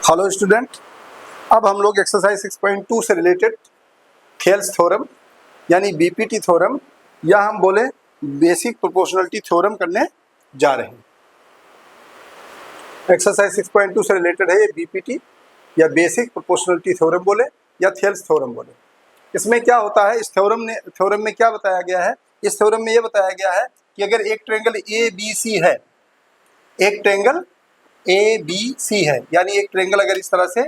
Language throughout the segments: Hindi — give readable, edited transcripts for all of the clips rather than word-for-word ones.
हेलो स्टूडेंट, अब हम लोग एक्सरसाइज 6.2 से रिलेटेड थेल्स थ्योरम यानी बीपीटी थ्योरम या हम बोले बेसिक प्रोपोर्शनलिटी थ्योरम करने जा रहे हैं। एक्सरसाइज 6.2 से रिलेटेड है ये बीपीटी या बेसिक प्रोपोर्शनलिटी थ्योरम बोले या थेल्स थ्योरम बोले। इसमें क्या होता है, इस थ्योरम में क्या बताया गया है, इस थ्योरम में ये बताया गया है कि अगर एक ट्रायंगल ए बी सी है, एक ट्रायंगल ए बी सी है, यानी एक ट्रायंगल अगर इस तरह से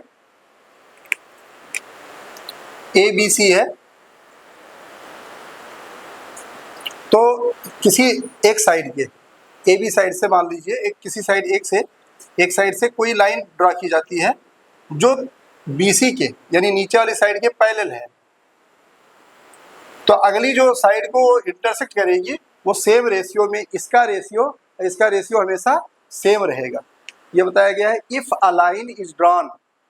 ए बी सी है तो किसी एक साइड के ए बी साइड से मान लीजिए किसी साइड एक साइड से कोई लाइन ड्रा की जाती है जो बी सी के यानी नीचे वाली साइड के पैरेलल है। तो अगली जो साइड को इंटरसेक्ट करेगी वो सेम रेशियो में इसका रेशियो हमेशा सेम रहेगा। ये बताया गया है if a line is drawn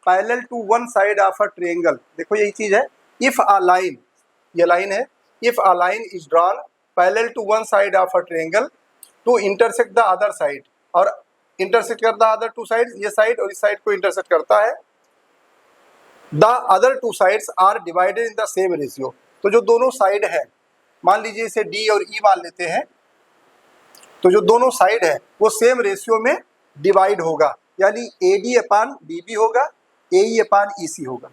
parallel to one side of a triangle. देखो यही चीज है, इफ अ लाइन, ये लाइन है, if a line is drawn parallel to one side of a triangle to intersect the other side, और इंटरसेक्ट करता है अदर टू साइड, ये साइड और इस साइड को इंटरसेक्ट करता है। The other two sides are divided in the same ratio. तो जो दोनों साइड है, मान लीजिए इसे डी और ई मान लेते हैं, तो जो दोनों साइड है वो सेम रेशियो में डिवाइड होगा, यानी A D upon D B होगा, A E upon E C होगा,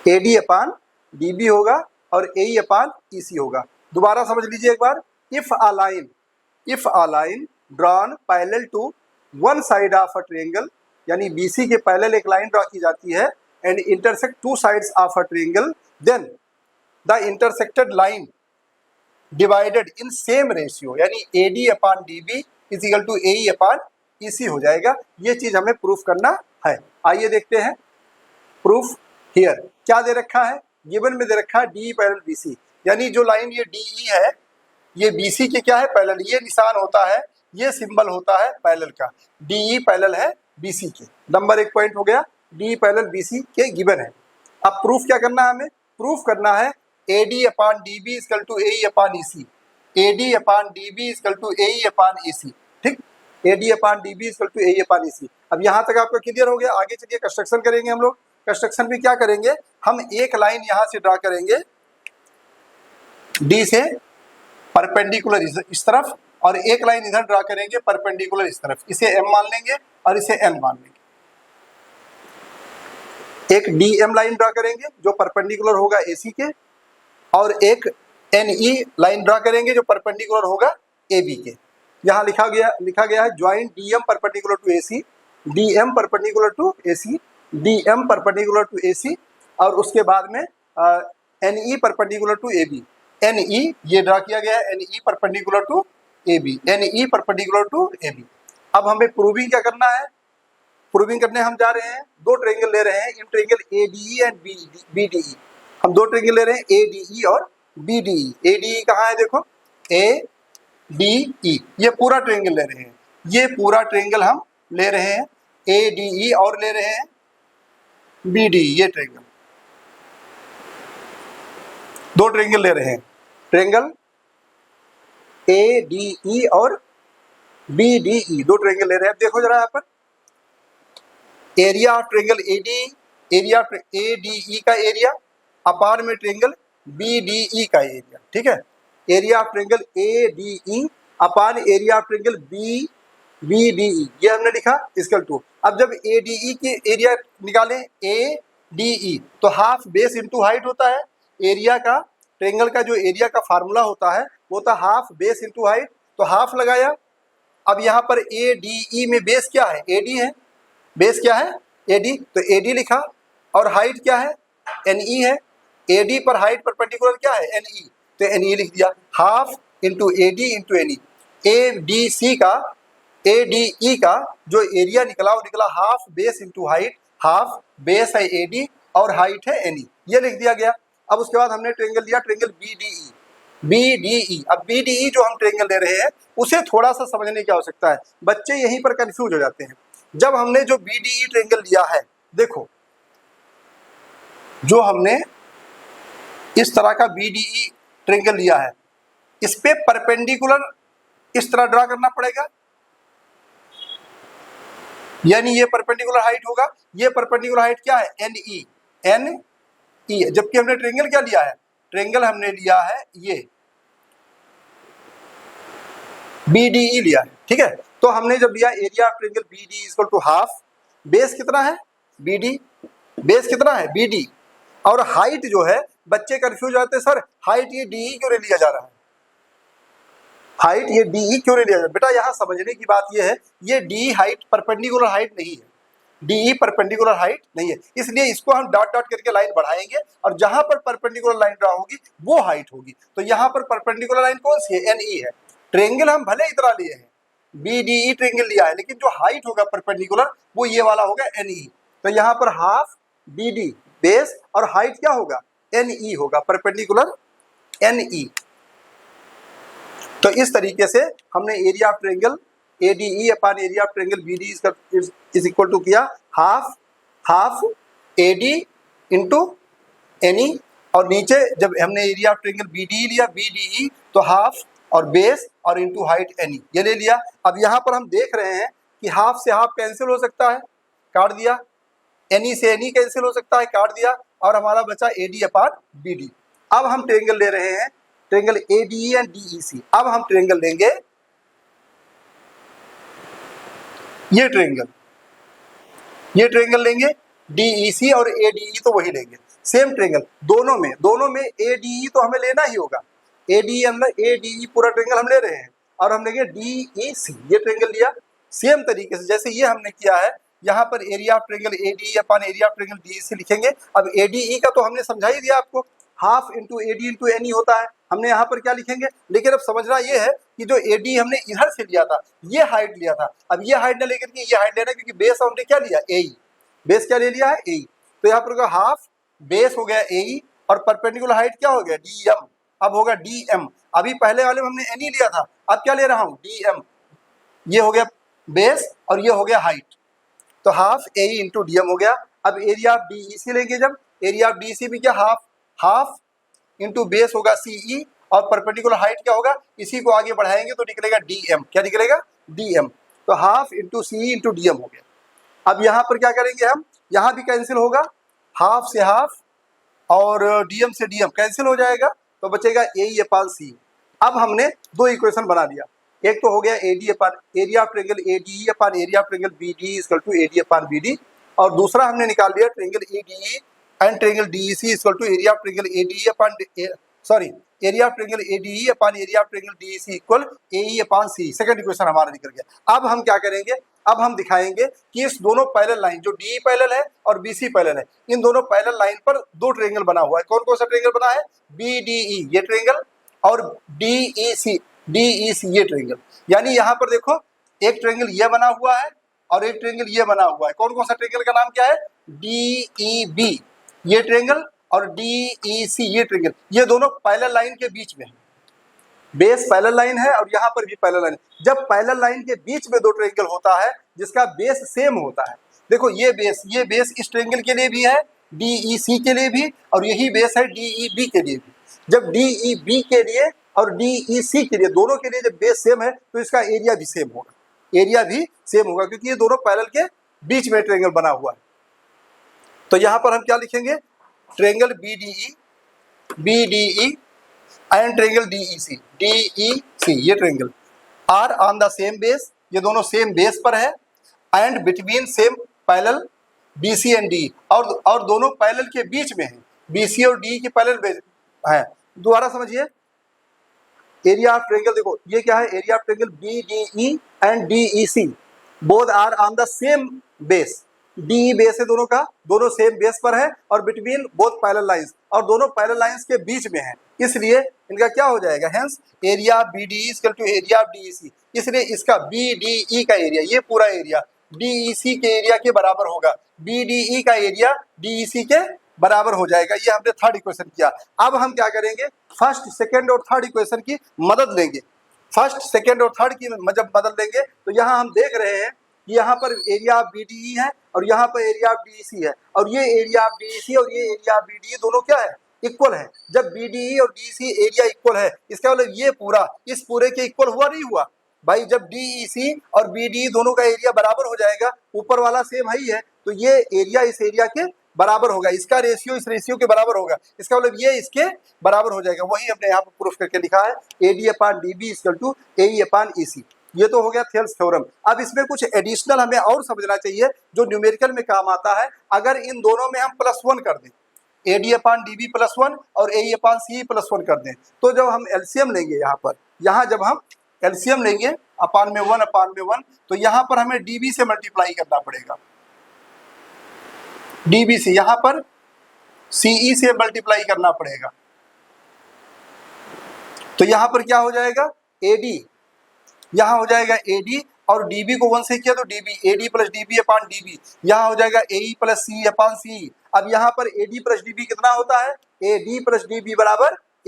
A D upon D B होगा और ए ई अपान ई सी होगा। दोबारा समझ लीजिए एक बार, if a line drawn parallel to one side of a triangle, यानी बी सी के पैरेलल एक लाइन ड्रॉ की जाती है and intersect two sides of a triangle, then the intersected line divided in same ratio, यानी A D upon D B is equal to A E upon E C हो जाएगा। ये चीज हमें प्रूफ करना है। आइए देखते हैं प्रूफ। हियर क्या दे रखा है, गिवन में दे रखा है डी पैरेलल बी सी, यानी जो लाइन ये डी ई है ये बी सी के क्या है, पैरेलल। ये निशान होता है, ये सिंबल होता है पैरेलल का, डी ई पैरेलल है बी सी के। नंबर एक पॉइंट हो गया, डी पैरेलल बी सी के गिवन है। अब प्रूफ क्या करना है, हमें प्रूफ करना है A D upon D B is equal to A E upon E C, A D upon D B is equal to A E upon E C. ठीक, A D upon D B is equal to A E upon E C. अब यहाँ तक आपको क्लियर हो गया। आगे चलिए कंस्ट्रक्शन करेंगे हम लोग। कंस्ट्रक्शन में क्या करेंगे, हम एक लाइन यहाँ से ड्रा करेंगे डी से परपेंडिकुलर इस तरफ, और एक लाइन इधर ड्रा करेंगे परपेंडिकुलर इस तरफ। इसे एम मान लेंगे और इसे एन मान लेंगे। एक डी एम लाइन ड्रा करेंगे जो परपेंडिकुलर होगा ए सी के, और एक एन ई लाइन ड्रा करेंगे जो परपेंडिकुलर होगा ए बी के। यहाँ लिखा गया है join D M perpendicular to A C, D M perpendicular to A C, D M perpendicular to A C, और उसके बाद में N E perpendicular to A B. N E ये ड्रा किया गया है, N E perpendicular to A B, N E perpendicular to A B. अब हमें प्रूविंग क्या करना है, प्रूविंग करने हम जा रहे हैं, दो ट्रायंगल ले रहे हैं, in triangle A D E and B D E. हम दो ट्रायंगल ले रहे हैं ए डी ई और B D E. A D E कहाँ है, देखो ए डी ई, ये पूरा ट्रायंगल ले रहे हैं, ये पूरा ट्रायंगल हम ले रहे हैं ए डी ई, और ले रहे हैं बी डी ई। ये ट्रायंगल, दो ट्रायंगल ले रहे हैं, ट्रायंगल ए डी ई और बी डी ई, दो ट्रायंगल ले रहे हैं। देखो जरा यहाँ पर area of triangle A D, area of A D ई का एरिया अपान में ट्रायंगल बी डी ई का एरिया। ठीक है, area of triangle A D E upon area of triangle B D E, ये हमने लिखा इक्वल टू। अब जब ए डी ई के एरिया निकालें ए डी ई, तो हाफ बेस इंटू हाइट होता है। एरिया का, ट्रायंगल का जो एरिया का फार्मूला होता है वो होता है हाफ बेस इंटू हाइट, तो हाफ लगाया। अब यहाँ पर ए डी ई में बेस क्या है, ए डी है, बेस क्या है ए डी, तो ए डी लिखा, और हाइट क्या है एन ई है। ए डी पर हाइट परपेंडिकुलर क्या है एन ई, तो एन ई लिख दिया, half into A D into N E. A D C का, ए डी ई का जो एरिया निकला वो निकला half base into height, half base है ए डी और हाइट है एन ई, ये लिख दिया गया। अब उसके बाद हमने ट्रायंगल लिया, triangle B D E, B D E. अब बी डी ई जो हम ट्रायंगल ले रहे हैं उसे थोड़ा सा समझने की आवश्यकता है, बच्चे यहीं पर कंफ्यूज हो जाते हैं। जब हमने जो बी डी ई ट्रायंगल लिया है, देखो जो हमने इस तरह का बी डी ई ट्रायंगल लिया है, इस पे परपेंडिकुलर इस तरह ड्रा करना पड़ेगा। यानी ये परपेंडिकुलर हाइट होगा, ये परपेंडिकुलर हाइट क्या है, एन ई, एन ई, जबकि हमने ट्रेंगल क्या लिया है, ट्रेंगल हमने लिया है ये BDE लिया है, ठीक है। तो हमने जब लिया area of triangle BD equal to half, base कितना है BD, बेस कितना है BD, और हाइट जो है, बच्चे कंफ्यूज होते हैं सर हाइट ये DE क्यों नहीं लिया जा रहा है, हाइट ये DE क्यों नहीं लिया जा रहा है। बेटा यहाँ समझने की बात ये है, ये DE हाइट परपेंडिकुलर हाइट नहीं है, DE परपेंडिकुलर हाइट नहीं है, इसलिए इसको हम डॉट डॉट करके लाइन बढ़ाएंगे और जहां पर परपेंडिकुलर लाइन ड्रा होगी वो हाइट होगी। तो यहाँ पर परपेंडिकुलर लाइन कौन सी है, NE है। ट्रेंगल हम भले इतना लिए हैं, BDE ट्रेंगल लिया है, लेकिन जो हाइट होगा परपेंडिकुलर वो ये वाला होगा NE। तो यहाँ पर हाफ BD बेस और हाइट क्या होगा, NE होगा, परपेंडिकुलर NE। तो इस तरीके से हमने area of triangle ADE upon area of triangle BD is equal to किया हाफ AD इंटू NE, और नीचे जब हमने एरिया ऑफ ट्रेंगल BDE लिया BDE तो हाफ और बेस और इंटू हाइट NE ये ले लिया। अब यहाँ पर हम देख रहे हैं कि हाफ से हाफ कैंसिल हो सकता है, काट दिया, NE से NE कैंसिल हो सकता है, काट दिया, और हमारा बचा AD अपॉन BD। अब हम ट्रेंगल ले रहे हैं, ट्रेंगल ADE एंड DEC। अब हम ट्रेंगल लेंगे ये ट्रेंगल लेंगे DEC और ADE तो वही लेंगे, सेम ट्रेंगल दोनों में ADE तो हमें लेना ही होगा, ADE पूरा ट्रेंगल हम ले रहे हैं, और हम लेंगे DEC, ये ट्रेंगल लिया। सेम तरीके से जैसे ये हमने किया है, यहाँ पर area of triangle ADE upon area of triangle DEC लिखेंगे। अब ADE का तो हमने समझा ही दिया आपको, half into AD into NE होता है, हमने यहाँ पर क्या लिखेंगे। लेकिन अब समझना ये है कि जो AD हमने इधर से लिया था, ये हाइट लिया था, अब ये हाइट न लेकर के ये हाइट लेना, क्योंकि बेस हमने क्या लिया, AE, बेस क्या ले लिया है AE। तो यहाँ पर हाफ बेस हो गया AE और परपेंडिकुलर हाइट क्या हो गया DM, अब होगा DM। अभी पहले वाले में हमने NE लिया था, अब क्या ले रहा हूँ DM, ये हो गया बेस और ये हो गया हाइट, तो हाफ AE इंटू DM हो गया। अब एरिया ऑफ DEC लेंगे, जब एरिया ऑफ DEC भी क्या हाफ इंटू बेस होगा CE और परपेंडिकुलर हाइट क्या होगा, इसी को आगे बढ़ाएंगे तो निकलेगा DM, क्या निकलेगा DM, तो half into CE into DM हो गया। अब यहाँ पर क्या करेंगे हम, यहाँ भी कैंसिल होगा, हाफ से हाफ और DM से DM कैंसिल हो जाएगा, तो बचेगा AE अपॉन CE। अब हमने दो इक्वेशन बना दिया, एक तो हो गया AD upon area of triangle ADE upon area of triangle BDE equal to AD upon BD, और दूसरा हमने निकाल लिया triangle ADE and triangle DEC equal to area of triangle ADE upon area of triangle ADE upon area of triangle DEC equal AE upon CE। Second equation हमारा निकल गया। अब हम क्या करेंगे, अब हम दिखाएंगे कि इस दोनों पैरेलल लाइन जो DE पैरेलल है और BC पैरेलल है, इन दोनों पैरेलल लाइन पर दो ट्रेंगल बना हुआ है। कौन कौन सा ट्रेंगल बना है, BDE ये ट्रेंगल और DEC ये ट्रेंगल। यानी यहाँ पर देखो एक ट्रेंगल ये बना हुआ है और एक ट्रेंगल ये बना हुआ है। कौन कौन सा ट्रेंगल का नाम क्या है, DEB ये ट्रेंगल और DEC ये ट्रेंगल, ये दोनों पैरेलल लाइन के बीच में है। बेस पैरेलल लाइन है और यहाँ पर भी पैरेलल लाइन है। जब पैरेलल लाइन के बीच में दो ट्रेंगल होता है जिसका बेस सेम होता है, देखो ये बेस इस ट्रेंगल के लिए भी है, DEC के लिए भी, और यही बेस है DEB के लिए भी। जब DEB के लिए और DEC के लिए, दोनों के लिए जब बेस सेम है तो इसका एरिया भी सेम होगा, क्योंकि ये दोनों पैरेलल के बीच में ट्रेंगल बना हुआ है। तो यहाँ पर हम क्या लिखेंगे, triangle BDE and triangle DEC ये triangle are on the same base, ये दोनों सेम बेस पर है, and between same parallel BC and DE, और दोनों पैरेलल के बीच में है, BC और DE के पैरेलल है। दोबारा समझिए, एरिया ऑफ ट्रेंगल देखो ये क्या है, area of triangle BDE and DEC both are on the same base, DE base है दोनों का, दोनों सेम बेस पर है, और बिटवीन बोथ पैरेलल लाइंस, और दोनों पैरेलल लाइंस के बीच में है, इसलिए इनका क्या हो जाएगा, hence area of BDE equal to area of DEC। इसलिए इसका BDE का एरिया, ये पूरा एरिया DEC के एरिया के बराबर होगा, BDE का एरिया DEC के बराबर हो जाएगा। ये हमने थर्ड इक्वेशन किया। अब हम क्या करेंगे, फर्स्ट सेकेंड और थर्ड इक्वेशन की मदद लेंगे। फर्स्ट सेकेंड और थर्ड की जब मदद लेंगे तो यहाँ हम देख रहे हैं कि यहाँ पर एरिया ऑफ BDE है और यहाँ पर एरिया ऑफ DEC है, और ये एरिया ऑफ DEC और ये एरिया ऑफ BDE दोनों क्या है, इक्वल है। जब BDE और DEC एरिया इक्वल है, इसका मतलब ये पूरा इस पूरे के इक्वल हुआ नहीं हुआ, भाई जब DEC और BDE दोनों का एरिया बराबर हो जाएगा, ऊपर वाला सेम ही है, तो ये एरिया इस एरिया के बराबर होगा, इसका रेशियो इस रेशियो के बराबर होगा, इसका मतलब ये इसके बराबर हो जाएगा। वही हमने यहाँ पर प्रूफ करके लिखा है, AD/DB = AE/EC। ये तो हो गया थेल्स थ्योरम। अब इसमें कुछ एडिशनल हमें और समझना चाहिए जो न्यूमेरिकल में काम आता है। अगर इन दोनों में हम +1 कर दें, AD/DB +1 और AE/CE +1 कर दें, तो जब हम एलसीएम लेंगे यहाँ जब हम एलसीएम लेंगे अपान में 1, तो यहाँ पर हमें DB से मल्टीप्लाई करना पड़ेगा, DB से, यहाँ पर CE से मल्टीप्लाई करना पड़ेगा। तो यहाँ पर क्या हो जाएगा, AD, यहाँ हो जाएगा AD और DB को 1 से किया तो DB, AD+DB/DB, यहाँ हो जाएगा AE+CE/CE। अब यहाँ पर AD+DB कितना होता है, AD+DB =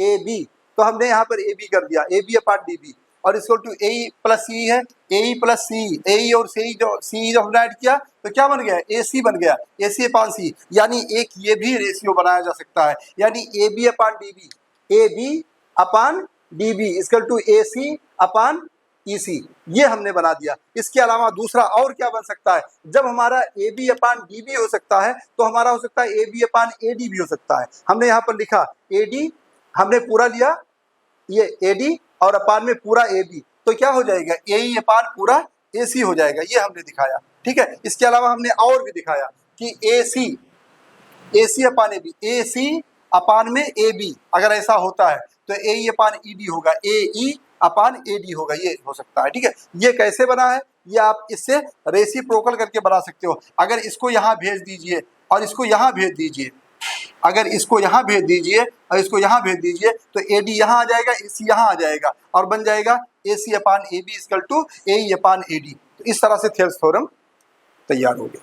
AB, तो हमने यहाँ पर AB कर दिया, AB/DB, और इसको टू AE+CE है, AE+CE, AE और CE जब हमने ऐड किया तो क्या बन गया, AC बन गया, AC/CE। यानी एक ये भी रेशियो बनाया जा सकता है, यानी AB/DB, AB/DB = AC/EC, ये हमने बना दिया। इसके अलावा दूसरा और क्या बन सकता है, जब हमारा AB/DB हो सकता है तो हमारा हो सकता है AB/AD भी हो सकता है। हमने यहाँ पर लिखा AD, हमने पूरा लिया ये AD और अपान में पूरा AB, तो क्या हो जाएगा, AE/ पूरा AC हो जाएगा, ये हमने दिखाया। ठीक है, इसके अलावा हमने और भी दिखाया कि AC/AB, AC/में AB, अगर ऐसा होता है तो AE/ED होगा, AE/AD होगा, ये हो सकता है। ठीक है, ये कैसे बना है, ये आप इससे रेसिप्रोकल करके बना सकते हो। अगर इसको यहाँ भेज दीजिए और इसको यहाँ भेज दीजिए, अगर इसको यहाँ भेज दीजिए और इसको यहाँ भेज दीजिए, तो AD यहाँ आ जाएगा, AC यहाँ आ जाएगा, और बन जाएगा AC/AB = AE/AD। तो इस तरह से थेल्स थ्योरम तैयार हो गया।